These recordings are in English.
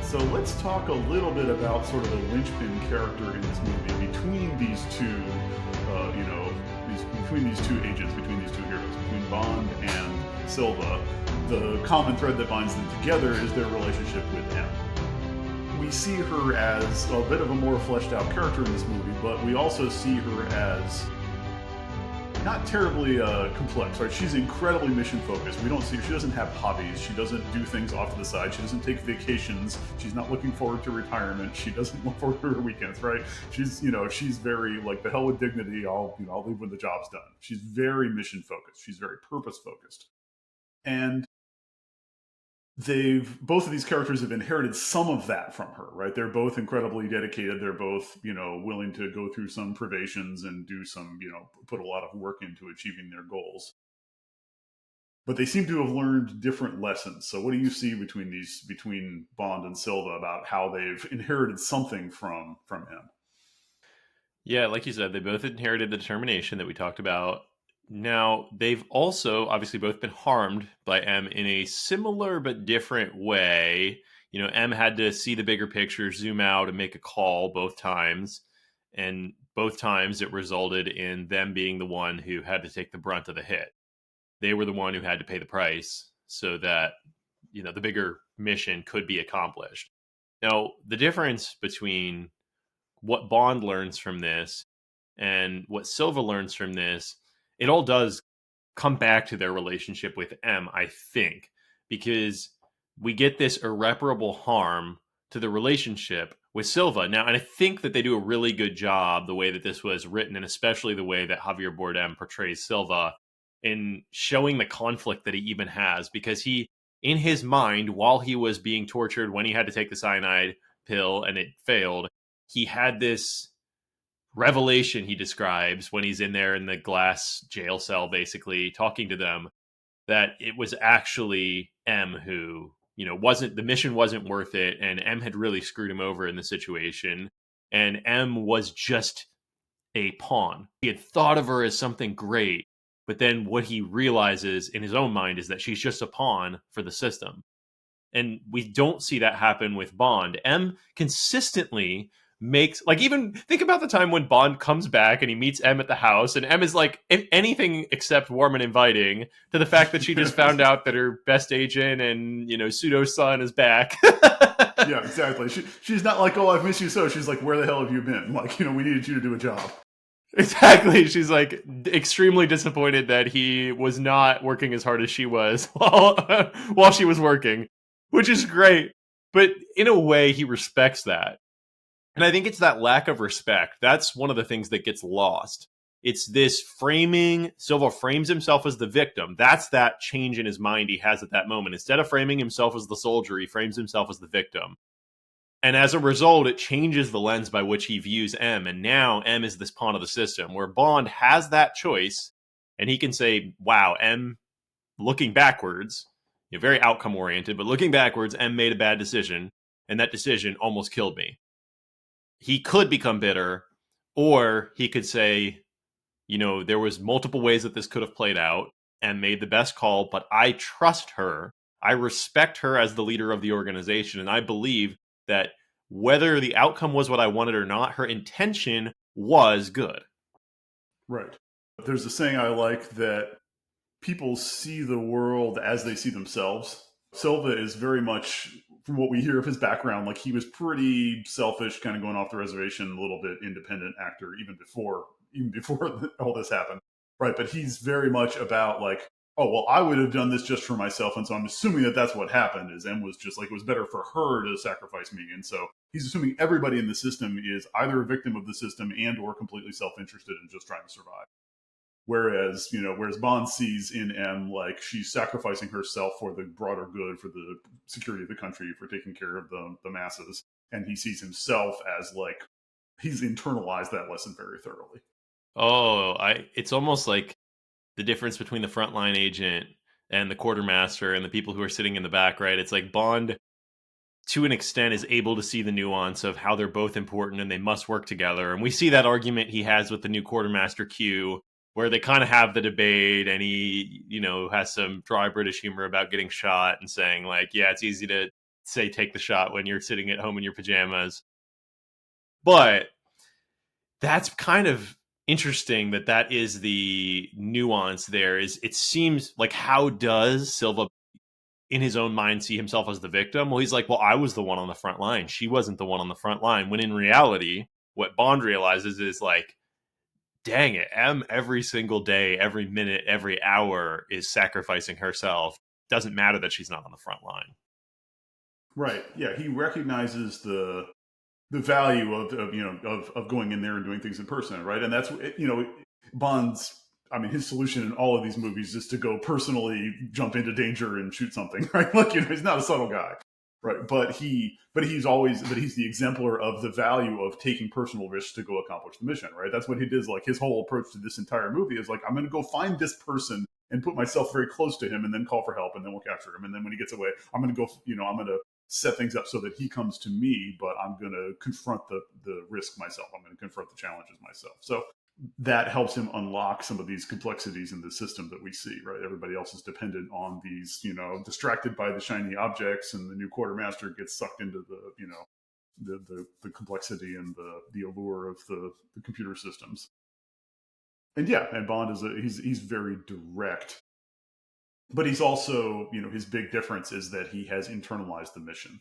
So let's talk a little bit about sort of the linchpin character in this movie between these two, between these two agents, between these two heroes, between Bond and Silva. The common thread that binds them together is their relationship with M. We see her as a bit of a more fleshed out character in this movie, but we also see her as not terribly complex, right? She's incredibly mission focused. We don't see she doesn't have hobbies. She doesn't do things off to the side. She doesn't take vacations. She's not looking forward to retirement. She doesn't look forward to her weekends, right? She's very like the hell with dignity. I'll leave when the job's done. She's very mission focused. She's very purpose focused, and both of these characters have inherited some of that from her, right? They're both incredibly dedicated. They're both, willing to go through some privations and do some, put a lot of work into achieving their goals. But they seem to have learned different lessons. So what do you see between Bond and Silva about how they've inherited something from him? Yeah, like you said, they both inherited the determination that we talked about. Now, they've also obviously both been harmed by M in a similar but different way. M had to see the bigger picture, zoom out, and make a call both times. And both times it resulted in them being the one who had to take the brunt of the hit. They were the one who had to pay the price so that, the bigger mission could be accomplished. Now, the difference between what Bond learns from this and what Silva learns from this, it all does come back to their relationship with M, I think, because we get this irreparable harm to the relationship with Silva. Now, and I think that they do a really good job the way that this was written, and especially the way that Javier Bardem portrays Silva in showing the conflict that he even has, because he, in his mind, while he was being tortured, when he had to take the cyanide pill and it failed, he had this revelation he describes when he's in there in the glass jail cell, basically talking to them, that it was actually M who, the mission wasn't worth it. And M had really screwed him over in the situation. And M was just a pawn. He had thought of her as something great. But then what he realizes in his own mind is that she's just a pawn for the system. And we don't see that happen with Bond. M consistently makes, like, even think about the time when Bond comes back and he meets M at the house, and M is like, if anything except warm and inviting to the fact that she just found out that her best agent and, pseudo son is back. Yeah, exactly. She's not like, oh, I've missed you so. She's like, where the hell have you been? Like, we needed you to do a job. Exactly. She's like extremely disappointed that he was not working as hard as she was while she was working, which is great. But in a way, he respects that. And I think it's that lack of respect. That's one of the things that gets lost. It's this framing. Silva frames himself as the victim. That's that change in his mind he has at that moment. Instead of framing himself as the soldier, he frames himself as the victim. And as a result, it changes the lens by which he views M. And now M is this pawn of the system, where Bond has that choice. And he can say, wow, M, looking backwards, very outcome oriented, but looking backwards, M made a bad decision. And that decision almost killed me. He could become bitter, or he could say, there was multiple ways that this could have played out and made the best call, but I trust her. I respect her as the leader of the organization. And I believe that whether the outcome was what I wanted or not, her intention was good. Right. There's a saying I like that people see the world as they see themselves. Silva is very much, from what we hear of his background, like he was pretty selfish, kind of going off the reservation, a little bit independent actor, even before all this happened, right? But he's very much about like, oh, well, I would have done this just for myself, and so I'm assuming that that's what happened. Is M was just like, it was better for her to sacrifice me, and so he's assuming everybody in the system is either a victim of the system and or completely self-interested and just trying to survive. Whereas Bond sees in M, like, she's sacrificing herself for the broader good, for the security of the country, for taking care of the masses. And he sees himself as, like, he's internalized that lesson very thoroughly. Oh, it's almost like the difference between the frontline agent and the quartermaster and the people who are sitting in the back, right? It's like Bond, to an extent, is able to see the nuance of how they're both important and they must work together. And we see that argument he has with the new quartermaster Q, where they kind of have the debate, and he, has some dry British humor about getting shot and saying, like, yeah, it's easy to say take the shot when you're sitting at home in your pajamas. But that's kind of interesting that that is the nuance there. Is it seems like, how does Silva in his own mind see himself as the victim? Well, he's like, well, I was the one on the front line. She wasn't the one on the front line. When in reality, what Bond realizes is like, dang it, M every single day, every minute, every hour is sacrificing herself. Doesn't matter that she's not on the front line. Right. Yeah. He recognizes the value of going in there and doing things in person, right? And that's, Bond's, I mean, his solution in all of these movies is to go personally jump into danger and shoot something, right? Like, he's not a subtle guy, right? But he's the exemplar of the value of taking personal risks to go accomplish the mission, right? That's what he does. Like, his whole approach to this entire movie is like, I'm going to go find this person and put myself very close to him and then call for help, and then we'll capture him. And then when he gets away, I'm going to go, I'm going to set things up so that he comes to me, but I'm going to confront the risk myself. I'm going to confront the challenges myself. So that helps him unlock some of these complexities in the system that we see, right? Everybody else is dependent on these, distracted by the shiny objects, and the new quartermaster gets sucked into the complexity and the allure of the computer systems. And yeah, and Bond he's very direct, but he's also, his big difference is that he has internalized the mission.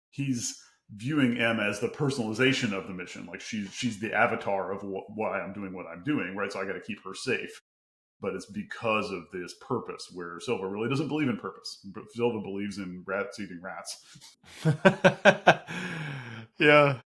He's viewing M as the personalization of the mission. Like, she's the avatar of why I'm doing what I'm doing, right? So I got to keep her safe. But it's because of this purpose, where Silva really doesn't believe in purpose. But Silva believes in rats eating rats. Yeah,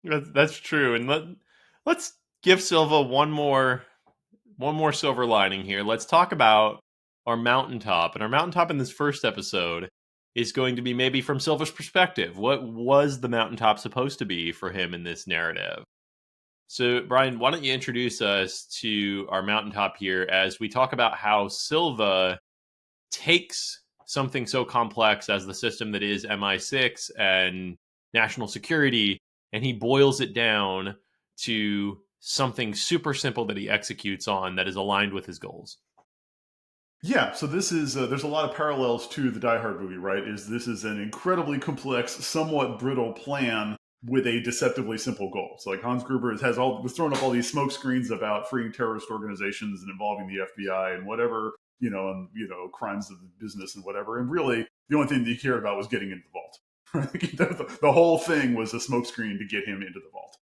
that's true. And let's give Silva one more silver lining here. Let's talk about our mountaintop. And our mountaintop in this first episode is going to be maybe from Silva's perspective. What was the mountaintop supposed to be for him in this narrative? So, Brian, why don't you introduce us to our mountaintop here as we talk about how Silva takes something so complex as the system that is MI6 and national security, and he boils it down to something super simple that he executes on that is aligned with his goals. Yeah, so this is there's a lot of parallels to the Die Hard movie, right? This is an incredibly complex, somewhat brittle plan with a deceptively simple goal. So, like, Hans Gruber was throwing up all these smoke screens about freeing terrorist organizations and involving the FBI and whatever, and crimes of the business and whatever. And really, the only thing that you cared about was getting into the vault. The whole thing was a smokescreen to get him into the vault.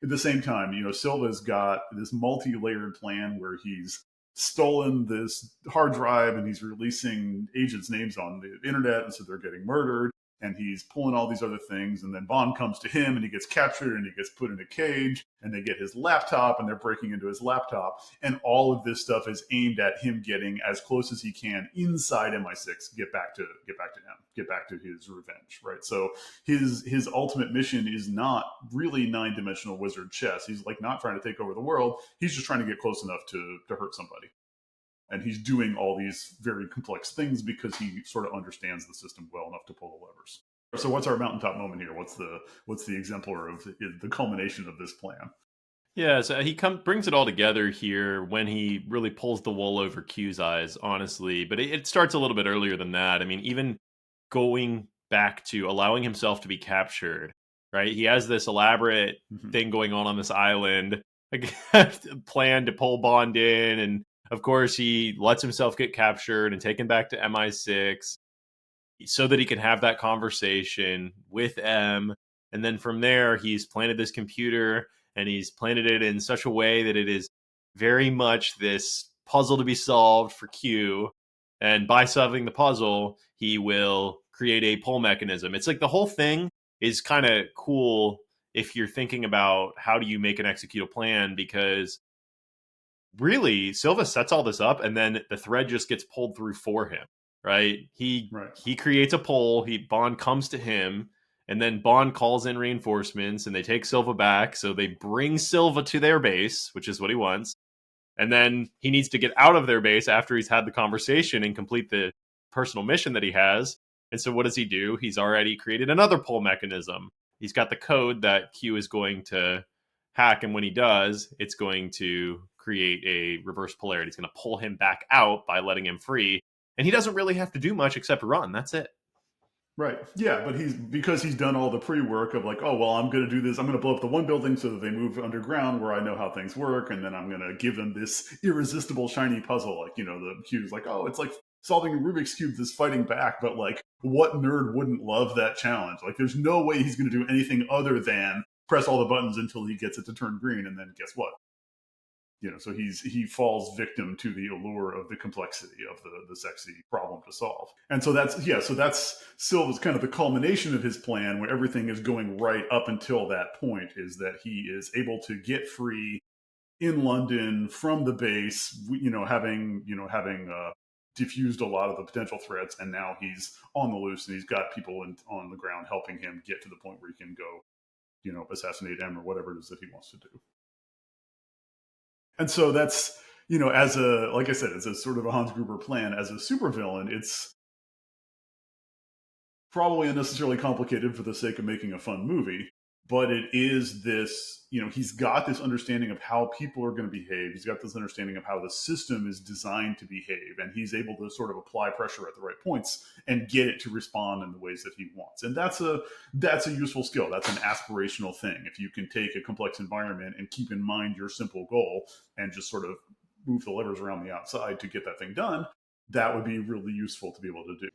At the same time, Silva's got this multi-layered plan where he's stolen this hard drive and he's releasing agents' names on the internet, and so they're getting murdered. And he's pulling all these other things, and then Bond comes to him and he gets captured and he gets put in a cage, and they get his laptop and they're breaking into his laptop. And all of this stuff is aimed at him getting as close as he can inside MI6, get back to M, get back to his revenge, right? So his ultimate mission is not really 9-dimensional wizard chess. He's like not trying to take over the world. He's just trying to get close enough to hurt somebody. And he's doing all these very complex things because he sort of understands the system well enough to pull the levers. So what's our mountaintop moment here? What's the exemplar of the culmination of this plan? Yeah, so he brings it all together here when he really pulls the wool over Q's eyes, honestly. But it starts a little bit earlier than that. I mean, even going back to allowing himself to be captured, right? He has this elaborate thing going on this island, like plan to pull Bond in, and of course he lets himself get captured and taken back to MI6 so that he can have that conversation with M. And then from there, he's planted this computer, and he's planted it in such a way that it is very much this puzzle to be solved for Q. And by solving the puzzle, he will create a pull mechanism. It's like the whole thing is kind of cool if you're thinking about how do you make and execute a plan, because really Silva sets all this up and then the thread just gets pulled through for him, right? He creates a pull, Bond comes to him, and then Bond calls in reinforcements and they take Silva back. So they bring Silva to their base, which is what he wants. And then he needs to get out of their base after he's had the conversation and complete the personal mission that he has. And so what does he do? He's already created another pull mechanism. He's got the code that Q is going to hack. And when he does, it's going to create a reverse polarity. It's going to pull him back out by letting him free. And he doesn't really have to do much except run. That's it. Right. Yeah, but because he's done all the pre-work of like, oh well, I'm going to do this. I'm going to blow up the one building so that they move underground where I know how things work, and then I'm going to give them this irresistible shiny puzzle. Like the cube's like, oh, it's like solving a Rubik's cube that's fighting back. But like, what nerd wouldn't love that challenge? Like, there's no way he's going to do anything other than press all the buttons until he gets it to turn green, and then guess what? So he falls victim to the allure of the complexity of the sexy problem to solve. And so that's Silva's kind of the culmination of his plan, where everything is going right up until that point, is that he is able to get free in London from the base, having diffused a lot of the potential threats, and now he's on the loose, and he's got people on the ground helping him get to the point where he can go, assassinate M or whatever it is that he wants to do. And so that's, as a, like I said, as a sort of a Hans Gruber plan, as a supervillain, it's probably unnecessarily complicated for the sake of making a fun movie. But it is this, he's got this understanding of how people are going to behave. He's got this understanding of how the system is designed to behave. And he's able to sort of apply pressure at the right points and get it to respond in the ways that he wants. And that's a useful skill. That's an aspirational thing. If you can take a complex environment and keep in mind your simple goal and just sort of move the levers around the outside to get that thing done, that would be really useful to be able to do.